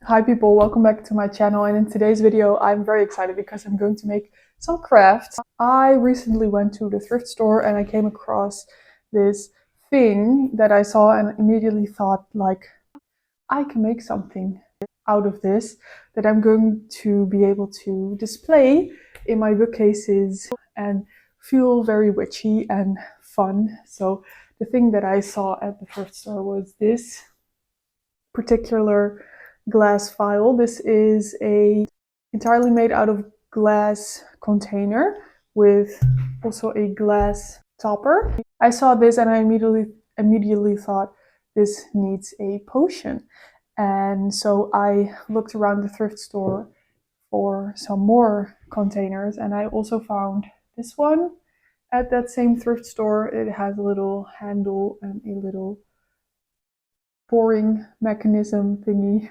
Hi people, welcome back to my channel, and in today's video I'm very excited because I'm going to make some crafts. I recently went to the thrift store and I came across this thing that I saw and immediately thought, like, I can make something out of this that I'm going to be able to display in my bookcases and feel very witchy and fun. So the thing that I saw at the thrift store was this particular glass vial. This is entirely made out of glass container with also a glass topper. I saw this and I immediately thought this needs a potion. And so I looked around the thrift store for some more containers, and I also found this one at that same thrift store. It has a little handle and a little pouring mechanism thingy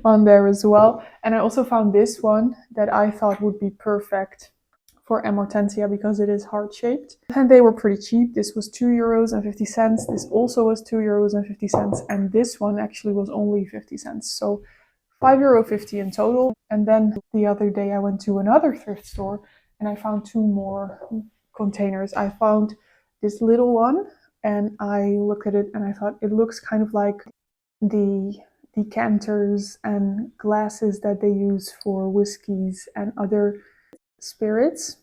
on there as well. And I also found this one that I thought would be perfect for Amortensia because it is heart-shaped. And they were pretty cheap. This was €2.50. This also was €2.50. And this one actually was only 50 cents. So €5.50 in total. And then the other day I went to another thrift store and I found two more containers. I found this little one and I looked at it and I thought it looks kind of like the decanters and glasses that they use for whiskeys and other spirits.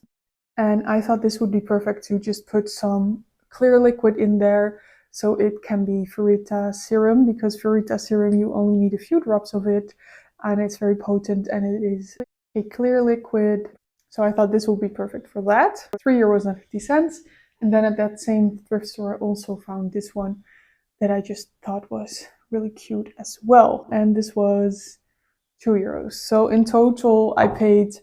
And I thought this would be perfect to just put some clear liquid in there so it can be Furita serum, because Furita serum, you only need a few drops of it and it's very potent and it is a clear liquid. So I thought this would be perfect for that. €3.50. And then at that same thrift store I also found this one that I just thought was really cute as well. And this was €2. So in total I paid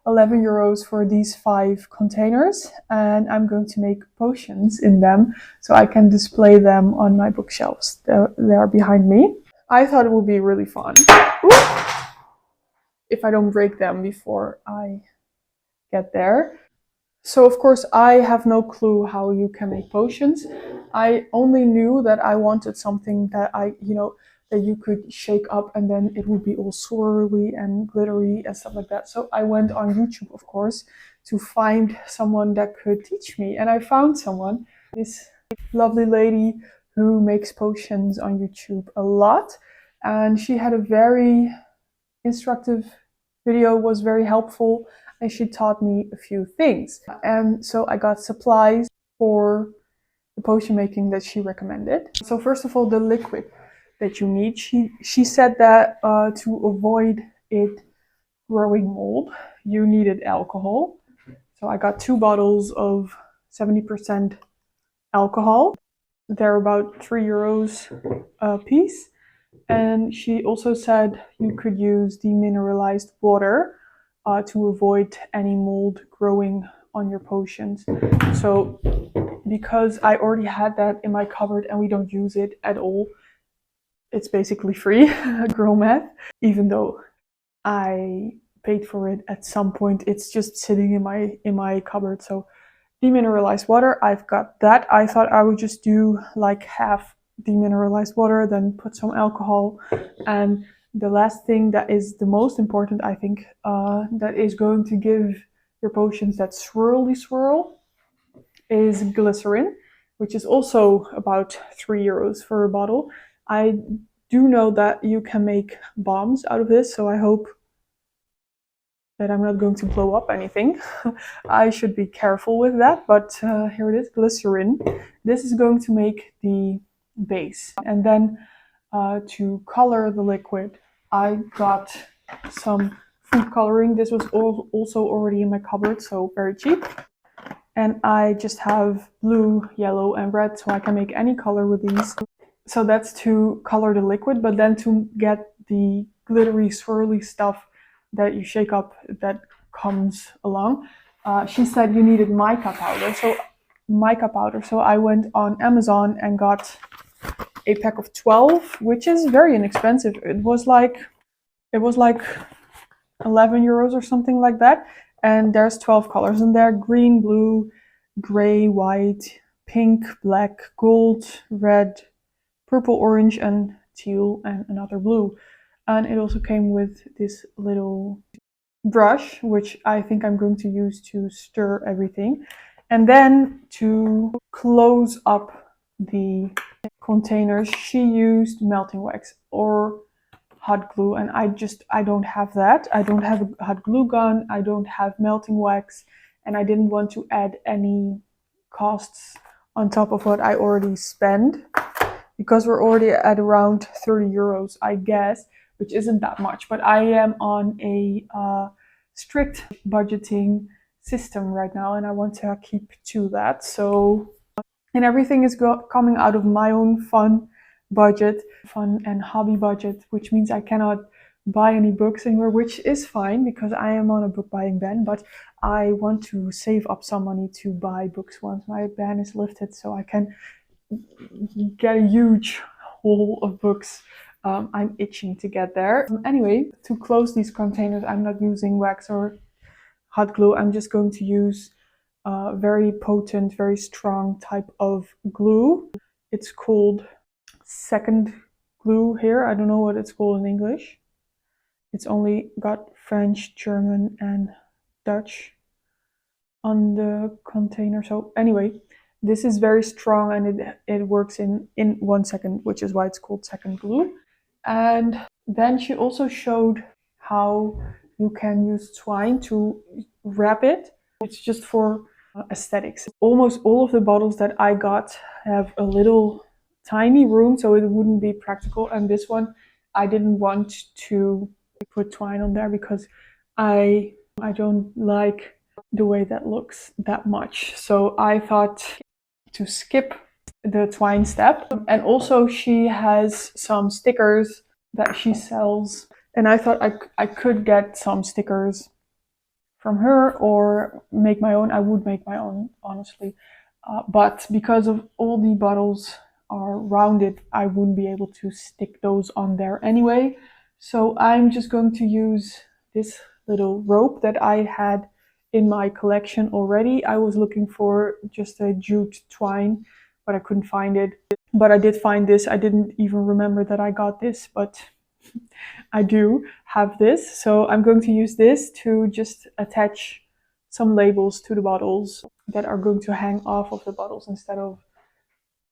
€11 for these 5 containers, and I'm going to make potions in them so I can display them on my bookshelves. They are behind me. I thought it would be really fun. Ooh! If I don't break them before I get there. So of course I have no clue how you can make potions. I only knew that I wanted something that that you could shake up and then it would be all swirly and glittery and stuff like that. So I went on YouTube, of course, to find someone that could teach me. And I found someone, this lovely lady who makes potions on YouTube a lot. And she had a very instructive video, was very helpful, and she taught me a few things. And so I got supplies for the potion making that she recommended. So first of all, the liquid that you need. She said that to avoid it growing mold, you needed alcohol. So I got 2 bottles of 70% alcohol. They're about €3 a piece. And she also said you could use demineralized water to avoid any mold growing on your potions. So because I already had that in my cupboard and we don't use it at all, it's basically free, girl math, even though I paid for it at some point. It's just sitting in my cupboard. So demineralized water, I've got that. I thought I would just do like half demineralized water, then put some alcohol. And the last thing that is the most important, I think, that is going to give your potions that swirly swirl, is glycerin, which is also about €3 for a bottle. I do know that you can make bombs out of this, so I hope that I'm not going to blow up anything. I should be careful with that, but here it is, glycerin. This is going to make the base. And then to color the liquid, I got some food coloring. This was also already in my cupboard, so very cheap. And I just have blue, yellow, and red, so I can make any color with these. So that's to color the liquid, but then to get the glittery, swirly stuff that you shake up that comes along, she said you needed mica powder. So I went on Amazon and got a pack of 12, which is very inexpensive. It was like €11 or something like that. And there's 12 colors in there: green, blue, gray, white, pink, black, gold, red, purple, orange, and teal, and another blue. And it also came with this little brush, which I think I'm going to use to stir everything. And then to close up the containers, she used melting wax or hot glue, and I don't have that. I don't have a hot glue gun, I don't have melting wax, and I didn't want to add any costs on top of what I already spent, because we're already at around 30 euros, I guess, which isn't that much. But I am on a strict budgeting system right now, and I want to keep to that. So, and everything is coming out of my own fun and hobby budget, which means I cannot buy any books anymore, which is fine because I am on a book buying ban, but I want to save up some money to buy books once my ban is lifted, so I can get a huge haul of books. I'm itching to get there. Anyway, to close these containers, I'm not using wax or hot glue. I'm just going to use a very potent, very strong type of glue. It's called second glue here. I don't know what it's called in English. It's only got French, German, and Dutch on the container. So anyway, this is very strong, and it works in 1 second, which is why it's called second glue. And then she also showed how you can use twine to wrap it. It's just for aesthetics. Almost all of the bottles that I got have a little tiny room, so it wouldn't be practical. And this one, I didn't want to put twine on there because I don't like the way that looks that much. So I thought to skip the twine step. And also she has some stickers that she sells, and I thought I could get some stickers from her or make my own. I would make my own, honestly, but because of all the bottles are rounded, I wouldn't be able to stick those on there anyway. So I'm just going to use this little rope that I had in my collection already. I was looking for just a jute twine, but I couldn't find it. But I did find this. I didn't even remember that I got this, but I do have this. So I'm going to use this to just attach some labels to the bottles that are going to hang off of the bottles instead of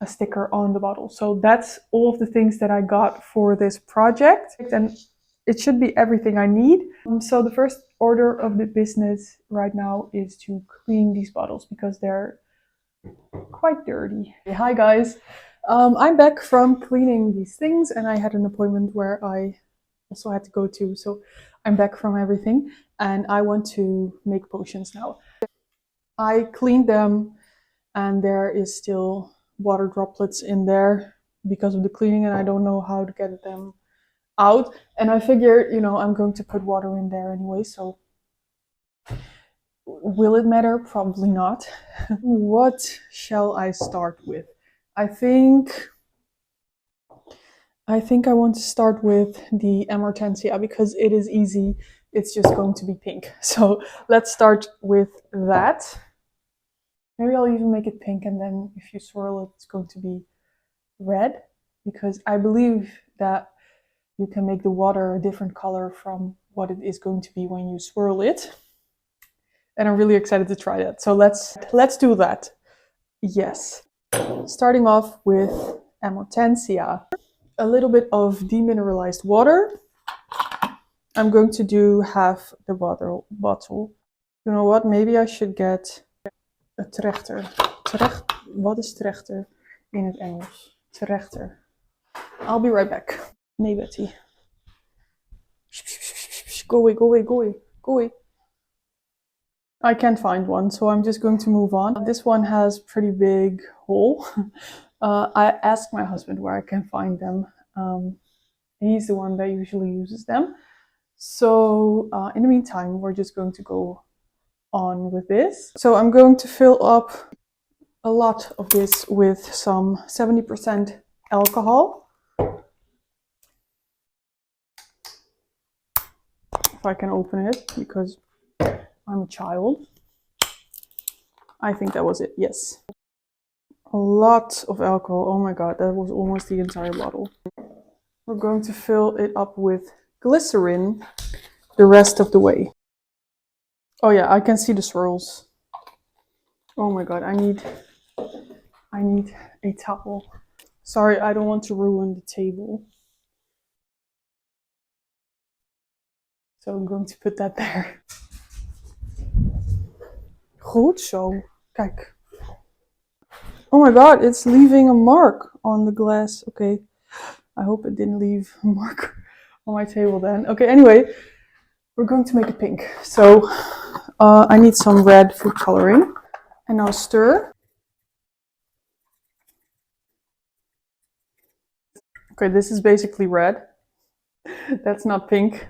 a sticker on the bottle. So that's all of the things that I got for this project, and it should be everything I need. So the first order of the business right now is to clean these bottles because they're quite dirty. Hi guys, I'm back from cleaning these things, and I had an appointment where I also had to go to, so I'm back from everything, and I want to make potions now. I cleaned them, and there is still water droplets in there because of the cleaning, and I don't know how to get them out. And I figured, I'm going to put water in there anyway, so will it matter? Probably not. What shall I start with? I think I want to start with the Amortensia because it is easy. It's just going to be pink. So let's start with that. Maybe I'll even make it pink, and then if you swirl it, it's going to be red, because I believe that you can make the water a different color from what it is going to be when you swirl it. And I'm really excited to try that. So let's do that. Yes. Starting off with Amortensia. A little bit of demineralized water. I'm going to do half the bottle. You know what? Maybe I should get a trechter. Wat is trechter in het Engels? Trechter. I'll be right back. Nee, Betty. Go away, go away, go away, go away. I can't find one, so I'm just going to move on. This one has pretty big hole. I asked my husband where I can find them. He's the one that usually uses them. So in the meantime, we're just going to go on with this. So I'm going to fill up a lot of this with some 70% alcohol. If I can open it, because I'm a child. I think that was it, yes. A lot of alcohol. Oh my god, that was almost the entire bottle. We're going to fill it up with glycerin the rest of the way. Oh yeah, I can see the swirls. Oh my god, I need a towel. Sorry, I don't want to ruin the table. So I'm going to put that there. Goed zo. Kijk. Oh my god, it's leaving a mark on the glass. Okay, I hope it didn't leave a mark on my table then. Okay, anyway, we're going to make it pink. So I need some red food coloring. And now stir. Okay, this is basically red. That's not pink.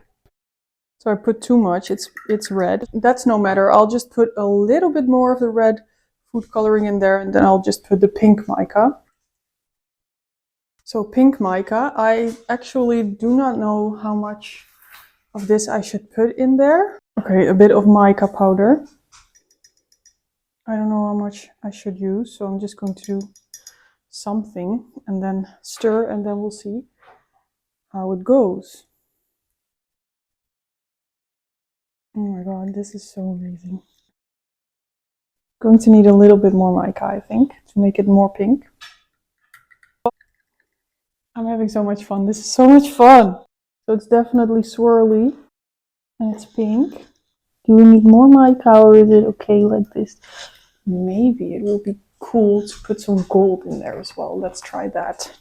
So I put too much, it's red. That's no matter, I'll just put a little bit more of the red food coloring in there and then I'll just put the pink mica. So pink mica, I actually do not know how much of this I should put in there. Okay, a bit of mica powder. I don't know how much I should use, so I'm just going to do something and then stir and then we'll see how it goes. Oh my god, this is so amazing. Going to need a little bit more mica, I think, to make it more pink. I'm having so much fun. This is so much fun. So it's definitely swirly and it's pink. Do we need more mica or is it okay like this? Maybe it will be cool to put some gold in there as well. Let's try that.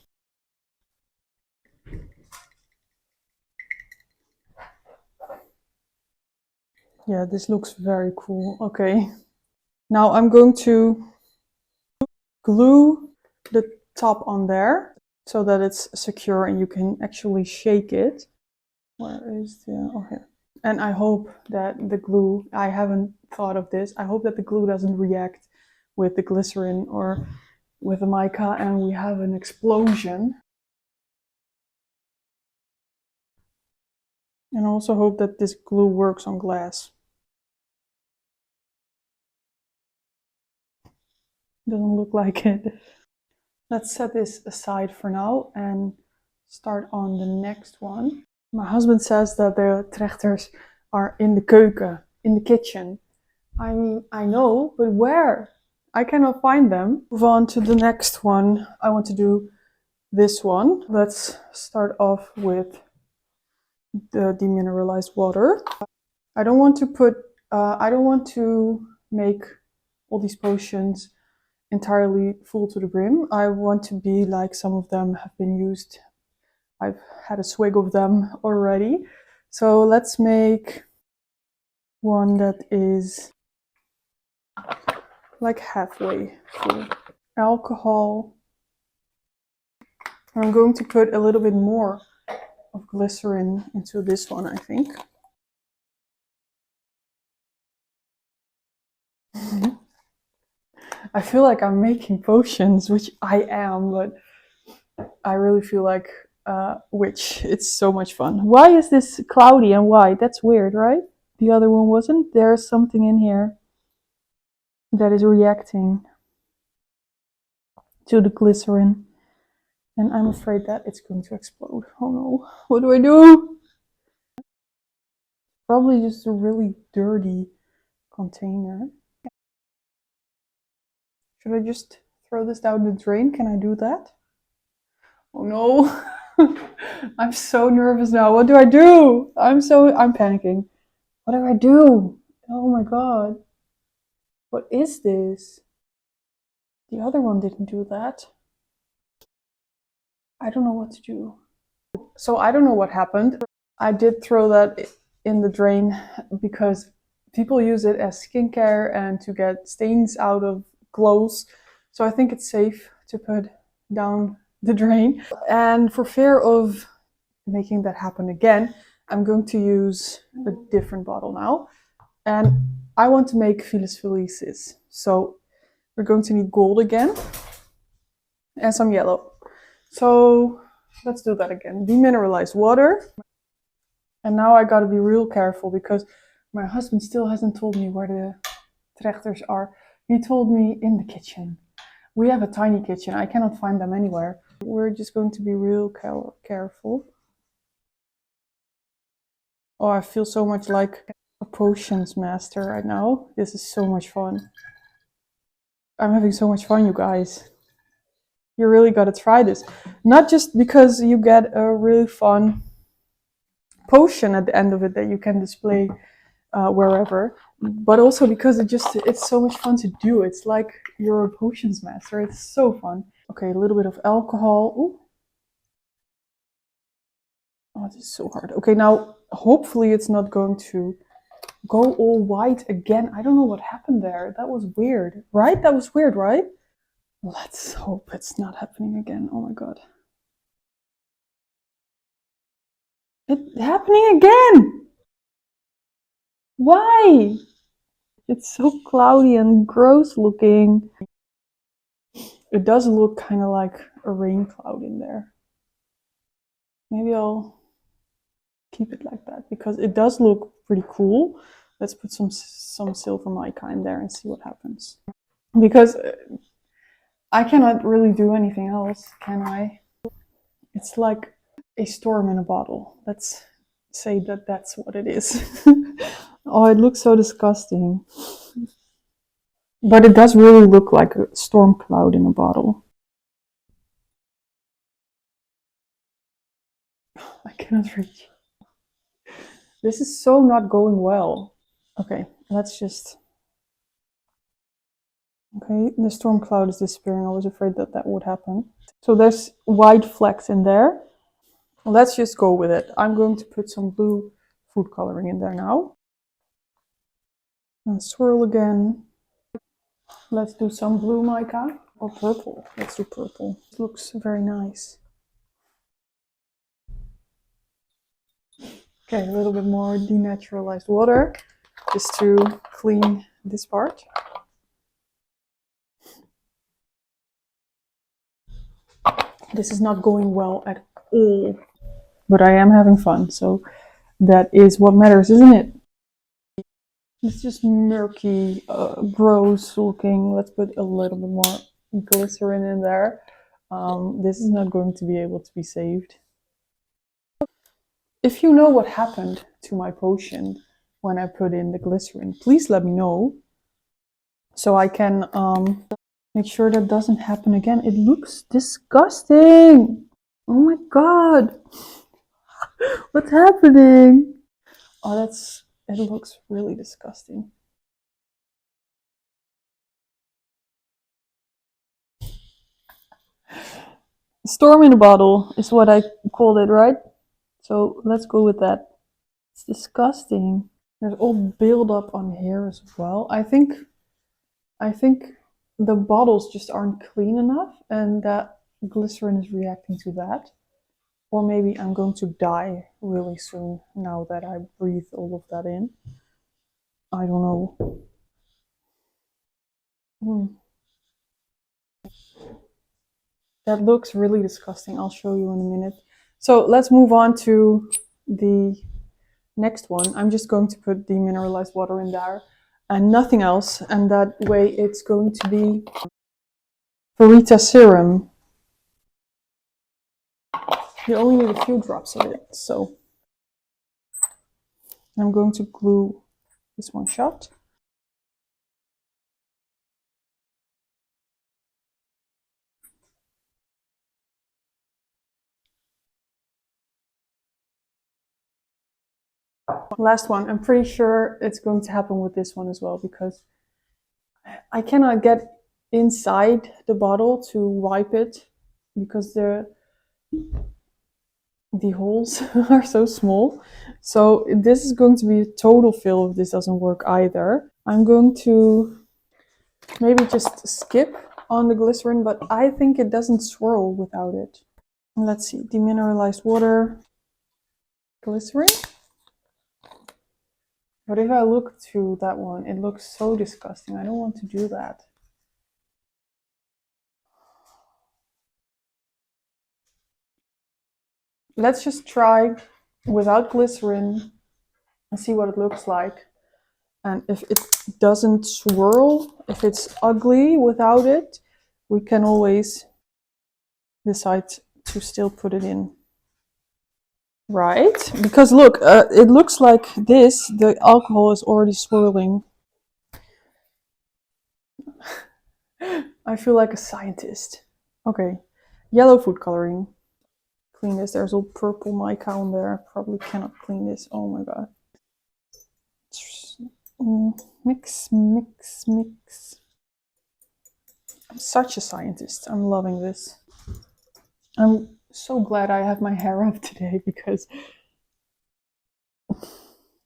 Yeah, this looks very cool. Okay. Now I'm going to glue the top on there so that it's secure and you can actually shake it. Where is the, oh here. And I hope that the glue, I haven't thought of this, I hope that the glue doesn't react with the glycerin or with the mica and we have an explosion. And I also hope that this glue works on glass. Doesn't look like it. Let's set this aside for now and start on the next one. My husband says that the trechters are in the keuken, in the kitchen. I mean, I know, but where? I cannot find them. Move on to the next one. I want to do this one. Let's start off with the demineralized water. I don't want to make all these potions entirely full to the brim. I want to be like some of them have been used. I've had a swig of them already. So let's make one that is like halfway full. Alcohol. I'm going to put a little bit more of glycerin into this one, I think. I feel like I'm making potions, which I am, but I really feel like witch. It's so much fun. Why is this cloudy and white? That's weird, right? The other one wasn't. There's something in here that is reacting to the glycerin. And I'm afraid that it's going to explode. Oh no, what do I do? Probably just a really dirty container. Should I just throw this down the drain? Can I do that? Oh no. I'm so nervous now. What do I do? I'm panicking. What do I do? Oh my god. What is this? The other one didn't do that. I don't know what to do. So I don't know what happened. I did throw that in the drain because people use it as skincare and to get stains out of clothes. So I think it's safe to put down the drain. And for fear of making that happen again, I'm going to use a different bottle now. And I want to make Filis Felicis. So we're going to need gold again and some yellow. So let's do that again. Demineralized water. And now I gotta be real careful because my husband still hasn't told me where the trechters are. He told me in the kitchen. We have a tiny kitchen. I cannot find them anywhere. We're just going to be real careful. Oh, I feel so much like a potions master right now. This is so much fun. I'm having so much fun, you guys. You really gotta try this. Not just because you get a really fun potion at the end of it that you can display wherever, but also because it's so much fun to do. It's like you're a potions master. It's so fun. Okay, a little bit of alcohol. Ooh. Oh, this is so hard. Okay, now hopefully it's not going to go all white again. I don't know what happened there. That was weird, right? That was weird, right? Let's hope it's not happening again. Oh my god. It's happening again! Why? It's so cloudy and gross looking. It does look kind of like a rain cloud in there. Maybe I'll keep it like that because it does look pretty cool. Let's put some silver mica in there and see what happens. Because I cannot really do anything else, can I? It's like a storm in a bottle. Let's say that that's what it is. Oh, it looks so disgusting. But it does really look like a storm cloud in a bottle. I cannot reach. This is so not going well. Okay, let's just... Okay, the storm cloud is disappearing. I was afraid that that would happen. So there's white flecks in there. Let's just go with it. I'm going to put some blue food coloring in there now. And swirl again. Let's do some blue mica or purple. Let's do purple. It looks very nice. Okay, a little bit more denaturalized water just to clean this part. This is not going well at all, but I am having fun, so that is what matters, isn't it? It's just murky, gross looking. Let's put a little bit more glycerin in there. This is not going to be able to be saved. If you know what happened to my potion when I put in the glycerin, please let me know so I can make sure that doesn't happen again. It looks disgusting. Oh my god. What's happening? Oh, it looks really disgusting. Storm in a bottle is what I called it, right? So let's go with that. It's disgusting. There's all buildup on here as well. I think the bottles just aren't clean enough and that glycerin is reacting to that. Or maybe I'm going to die really soon now that I breathe all of that in. I don't know. That looks really disgusting. I'll show you in a minute. So let's move on to the next one. I'm just going to put demineralized water in there and nothing else. And that way it's going to be Verita serum. You only need a few drops of it. So I'm going to glue this one shut. Last one. I'm pretty sure it's going to happen with this one as well because I cannot get inside the bottle to wipe it because the holes are so small. So this is going to be a total fail if this doesn't work either. I'm going to maybe just skip on the glycerin, but I think it doesn't swirl without it. Let's see, demineralized water, glycerin. But if I look to that one, it looks so disgusting. I don't want to do that. Let's just try without glycerin and see what it looks like. And if it doesn't swirl, if it's ugly without it, we can always decide to still put it in. Right? Because look, it looks like this, the alcohol is already swirling. I feel like a scientist. Okay, yellow food coloring. Clean this. There's all purple mica on there. Probably cannot clean this. Oh my god. Mix, mix, mix. I'm such a scientist. I'm loving this. I'm so glad I have my hair up today because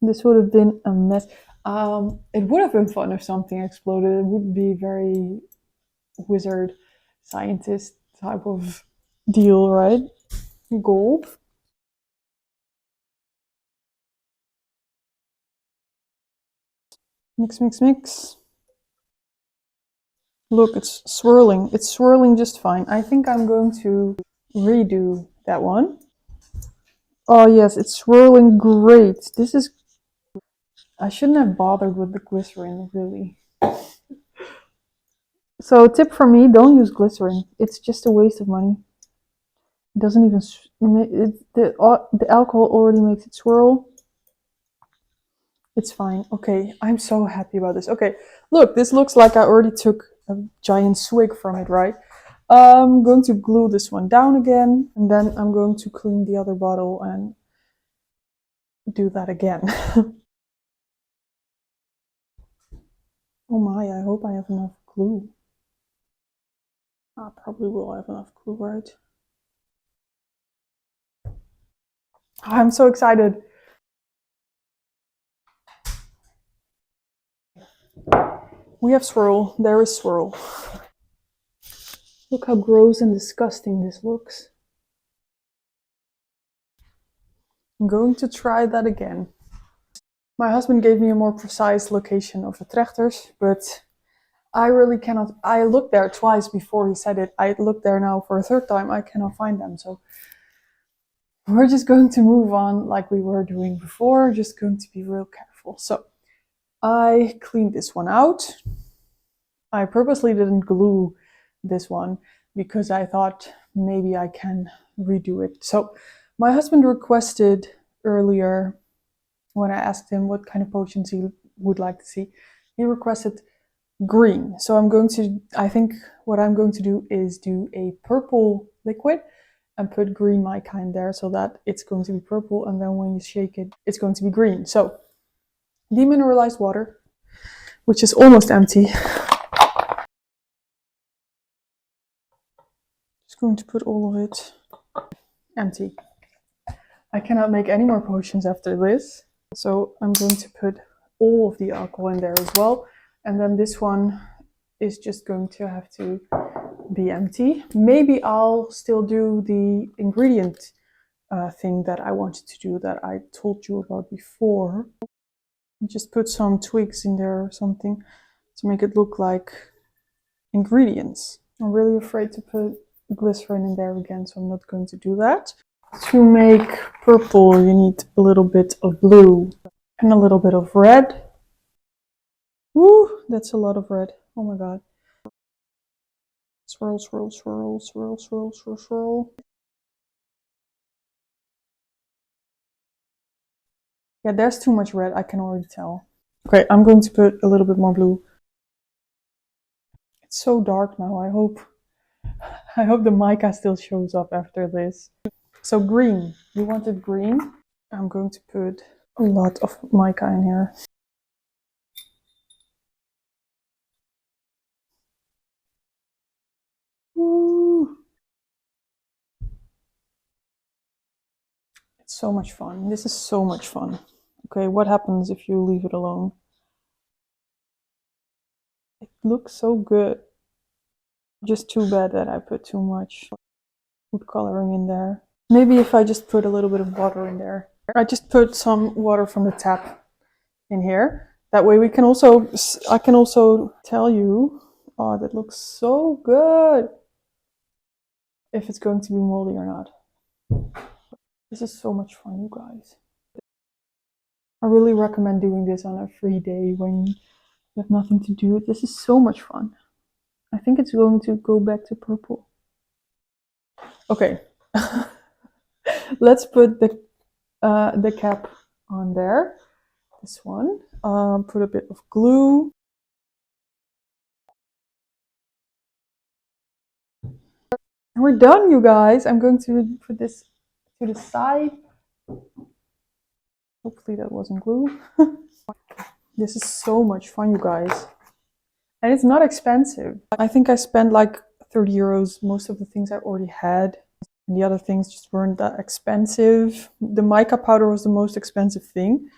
this would have been a mess. It would have been fun if something exploded. It would be very wizard scientist type of deal, right? Gold. Mix, mix, mix. Look, it's swirling. It's swirling just fine. I think I'm going to redo that one. Oh yes, it's swirling great. This is... I shouldn't have bothered with the glycerin, really. So tip from me, don't use glycerin. It's just a waste of money. It doesn't even... the alcohol already makes it swirl. It's fine. Okay, I'm so happy about this. Okay, look, this looks like I already took a giant swig from it, right? I'm going to glue this one down again, and then I'm going to clean the other bottle and do that again. Oh my, I hope I have enough glue. I probably will have enough glue, right? I'm so excited. We have swirl. There is swirl. Look how gross and disgusting this looks. I'm going to try that again. My husband gave me a more precise location of the trechters, but I really cannot. I looked there twice before he said it. I looked there now for a third time. I cannot find them. So we're just going to move on like we were doing before. Just going to be real careful. So I cleaned this one out. I purposely didn't glue this one because I thought maybe I can redo it. So my husband requested earlier, when I asked him what kind of potions he would like to see, he requested green. So I think what I'm going to do is do a purple liquid and put green mica in there so that it's going to be purple, and then when you shake it, it's going to be green. So demineralized water, which is almost empty. Just going to put all of it empty. I cannot make any more potions after this. So I'm going to put all of the alcohol in there as well. And then this one is just going to have to be empty. Maybe I'll still do the ingredient thing that I wanted to do that I told you about before. Just put some twigs in there or something to make it look like ingredients. I'm really afraid to put glycerin in there again, so I'm not going to do that. To make purple, you need a little bit of blue and a little bit of red. Woo, that's a lot of red. Oh my god. Swirl, swirl, swirl, swirl, swirl, swirl, swirl. Yeah, there's too much red, I can already tell. Okay, I'm going to put a little bit more blue. It's so dark now, I hope the mica still shows up after this. So green, you wanted green? I'm going to put a lot of mica in here. Woo. It's so much fun. This is so much fun. Okay, what happens if you leave it alone? It looks so good. Just too bad that I put too much food coloring in there. Maybe if I just put a little bit of water in there. I just put some water from the tap in here. That way I can also tell you, oh, that looks so good, if it's going to be moldy or not. This is so much fun, you guys. I really recommend doing this on a free day when you have nothing to do. This is so much fun. I think it's going to go back to purple. Okay. Let's put the the cap on there. This one. Put a bit of glue. And we're done, you guys. I'm going to put this to the side. Hopefully that wasn't glue. This is so much fun, you guys. And it's not expensive. I think I spent like 30 euros. Most of the things I already had. And the other things just weren't that expensive. The mica powder was the most expensive thing.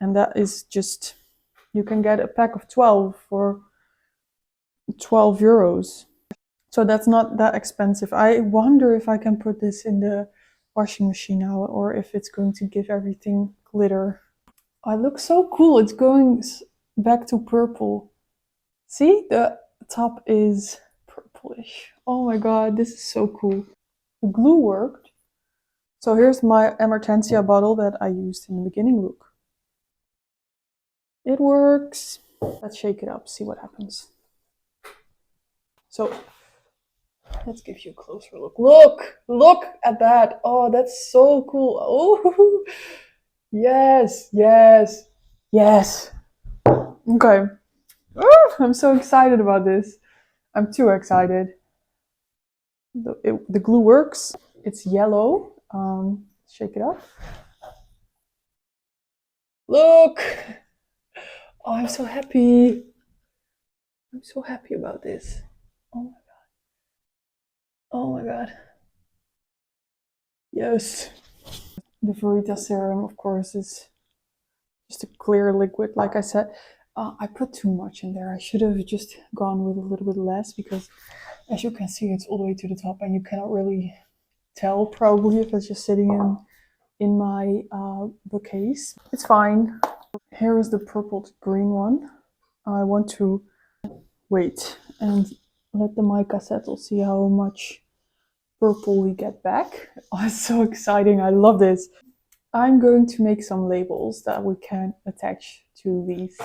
And that is just, you can get a pack of 12 for 12 euros. So that's not that expensive. I wonder if I can put this in the washing machine now, or if it's going to give everything glitter. Oh, it looks so cool. It's going back to purple. See, the top is purplish. Oh my god, this is so cool. The glue worked. So here's my Emertensia bottle that I used in the beginning. Look. It works. Let's shake it up, see what happens. So let's give you a closer look. Look at that. Oh, that's so cool. Oh, yes. Okay. I'm so excited about this. I'm too excited. The glue works. It's yellow. Shake it up. Look. Oh, I'm so happy. I'm so happy about this. Oh my god. Oh my god. Yes. The Verita serum, of course, is just a clear liquid, like I said. I put too much in there. I should have just gone with a little bit less, because as you can see, it's all the way to the top and you cannot really tell probably if it's just sitting in my bookcase. It's fine. Here is the purple green one. I want to wait and let the mica settle, see how much purple we get back. Oh, it's so exciting. I love this. I'm going to make some labels that we can attach to these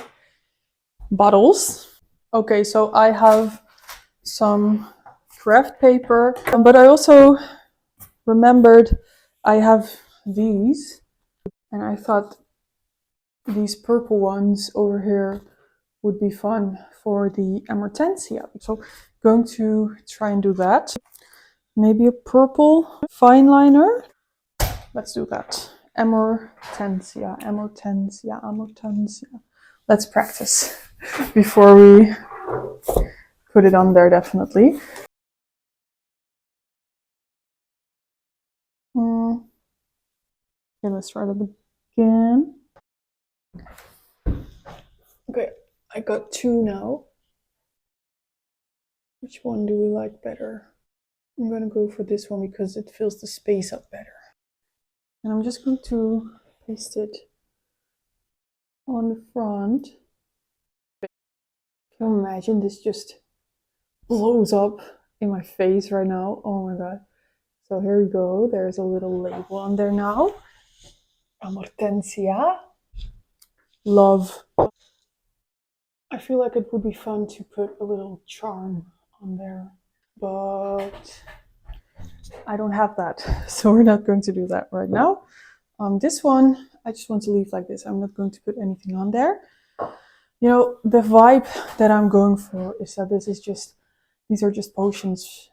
bottles. Okay, so I have some craft paper, but I also remembered I have these, and I thought these purple ones over here would be fun for the Emertensia. So going to try and do that. Maybe a purple fine liner. Let's do that. Emertensia. Let's practice before we put it on there, definitely. Okay, let's try that again. Okay, I got two now. Which one do we like better? I'm gonna go for this one because it fills the space up better. And I'm just going to paste it on the front. Can you imagine this just blows up in my face right now? Oh my god. So here we go. There's a little label on there now. Emertensia. Love. I feel like it would be fun to put a little charm on there, but I don't have that. So we're not going to do that right now. This one, I just want to leave like this. I'm not going to put anything on there. You know, the vibe that I'm going for is that these are just potions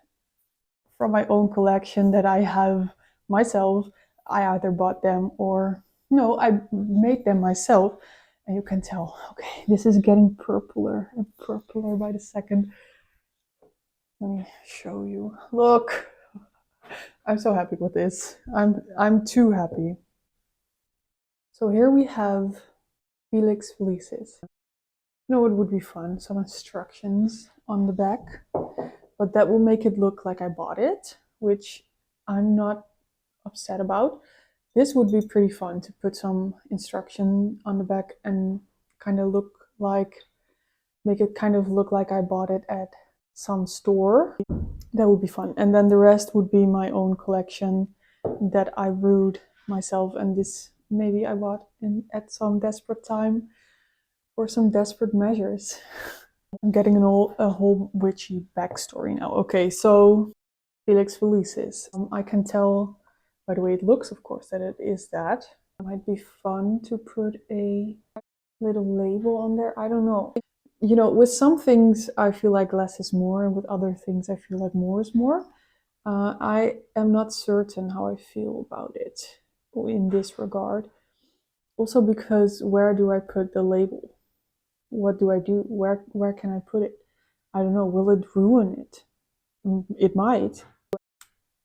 from my own collection that I have myself. I either bought them or no, I made them myself. And you can tell, okay, this is getting purpler and purpler by the second. Let me show you. Look, I'm so happy with this. I'm too happy. So here we have Felix Felicis. You know, it would be fun, some instructions on the back, but that will make it look like I bought it, which I'm not upset about. This would be pretty fun to put some instruction on the back and kind of look like, make it kind of look like I bought it at some store. That would be fun. And then the rest would be my own collection that I brewed myself, and this maybe I bought at some desperate time for some desperate measures. I'm getting a whole witchy backstory now. Okay, so Felix Felicis. I can tell by the way it looks, of course, that it is that. It might be fun to put a little label on there. I don't know. You know, with some things I feel like less is more, and with other things I feel like more is more. I am not certain how I feel about it in this regard. Also because where do I put the label? What do I do? Where can I put it? I don't know. Will it ruin it? It might.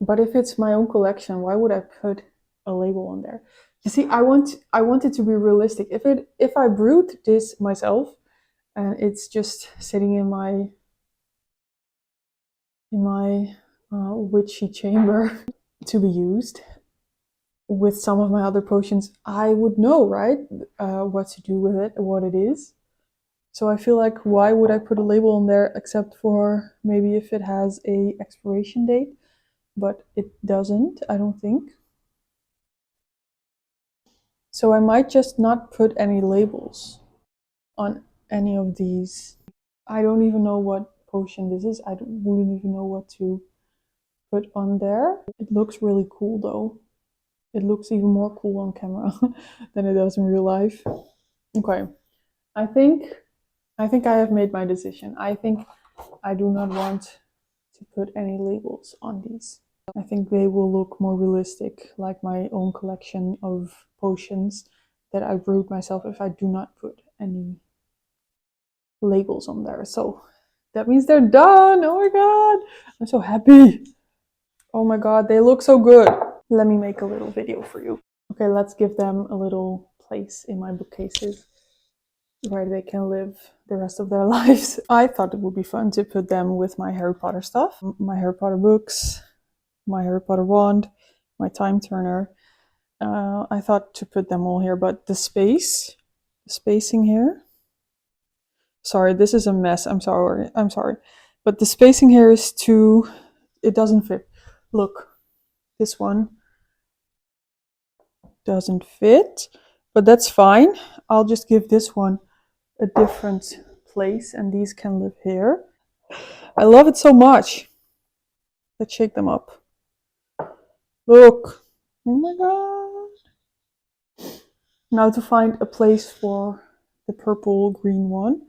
But if it's my own collection, why would I put a label on there? You see, I want it to be realistic. If I brewed this myself and it's just sitting in my witchy chamber to be used with some of my other potions, I would know, right? What to do with it, what it is. So I feel like, why would I put a label on there except for maybe if it has a expiration date, but it doesn't, I don't think. So I might just not put any labels on any of these. I don't even know what potion this is. Wouldn't even know what to put on there. It looks really cool though. It looks even more cool on camera than it does in real life. Okay, I think I have made my decision. I think I do not want to put any labels on these. I think they will look more realistic, like my own collection of potions that I brewed myself, if I do not put any labels on there. So that means they're done. Oh my god, I'm so happy. Oh my god, they look so good. Let me make a little video for you. Okay, let's give them a little place in my bookcases where they can live the rest of their lives. I thought it would be fun to put them with my Harry Potter stuff, my Harry Potter books, my Harry Potter wand, my time turner. I thought to put them all here, but the spacing here. Sorry, this is a mess. I'm sorry. But the spacing here is too, it doesn't fit. Look, this one doesn't fit, but that's fine. I'll just give this one a different place and these can live here. I love it so much. Let's shake them up. Look. Oh my god. Now to find a place for the purple green one.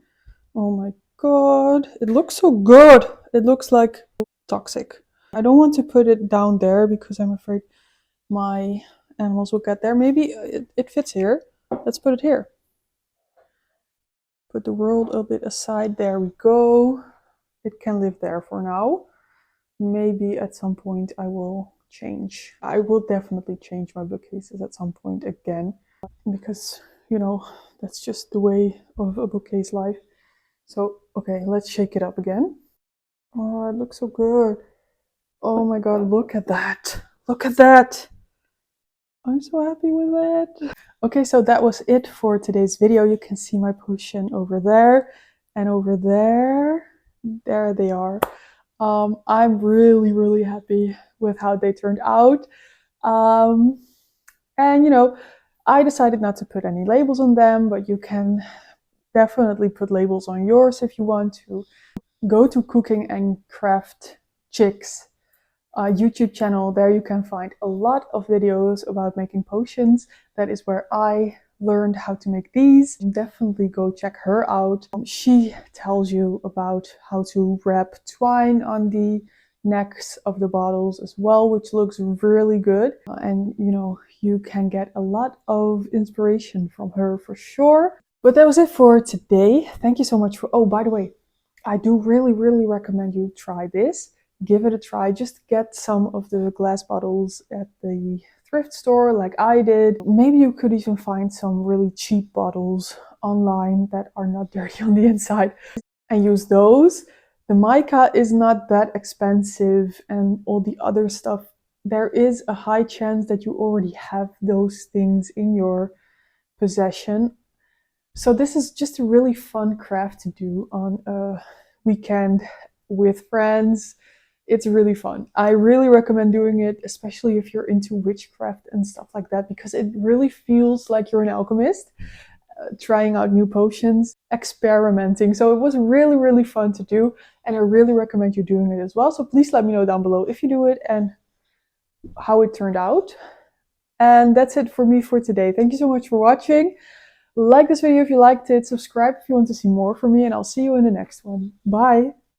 Oh my god. It looks so good. It looks like toxic. I don't want to put it down there because I'm afraid my animals will get there. Maybe it fits here. Let's put it here. Put the world a bit aside. There we go. It can live there for now. Maybe at some point I will change. I will definitely change my bookcases at some point again, because, you know, that's just the way of a bookcase life. So, okay, let's shake it up again. Oh, it looks so good. Oh my god, look at that. Look at that. I'm so happy with that. Okay, so that was it for today's video. You can see my potion over there and over there. There they are. I'm really happy with how they turned out. And you know, I decided not to put any labels on them, but you can definitely put labels on yours if you want to. Go to Cooking and Craft Chicks YouTube channel. There you can find a lot of videos about making potions. That is where I learned how to make these. Definitely go check her out. She tells you about how to wrap twine on the necks of the bottles as well, which looks really good. And you know, you can get a lot of inspiration from her for sure. But that was it for today. Thank you so much for, oh, by the way, I do really recommend you try this. Give it a try. Just get some of the glass bottles at the thrift store like I did. Maybe you could even find some really cheap bottles online that are not dirty on the inside and use those. The mica is not that expensive, and all the other stuff, there is a high chance that you already have those things in your possession. So this is just a really fun craft to do on a weekend with friends. It's really fun. I really recommend doing it, especially if you're into witchcraft and stuff like that, because it really feels like you're an alchemist, trying out new potions, experimenting. So it was really fun to do, and I really recommend you doing it as well. So please let me know down below if you do it and how it turned out. And that's it for me for today. Thank you so much for watching. Like this video if you liked it, subscribe if you want to see more from me, and I'll see you in the next one. Bye!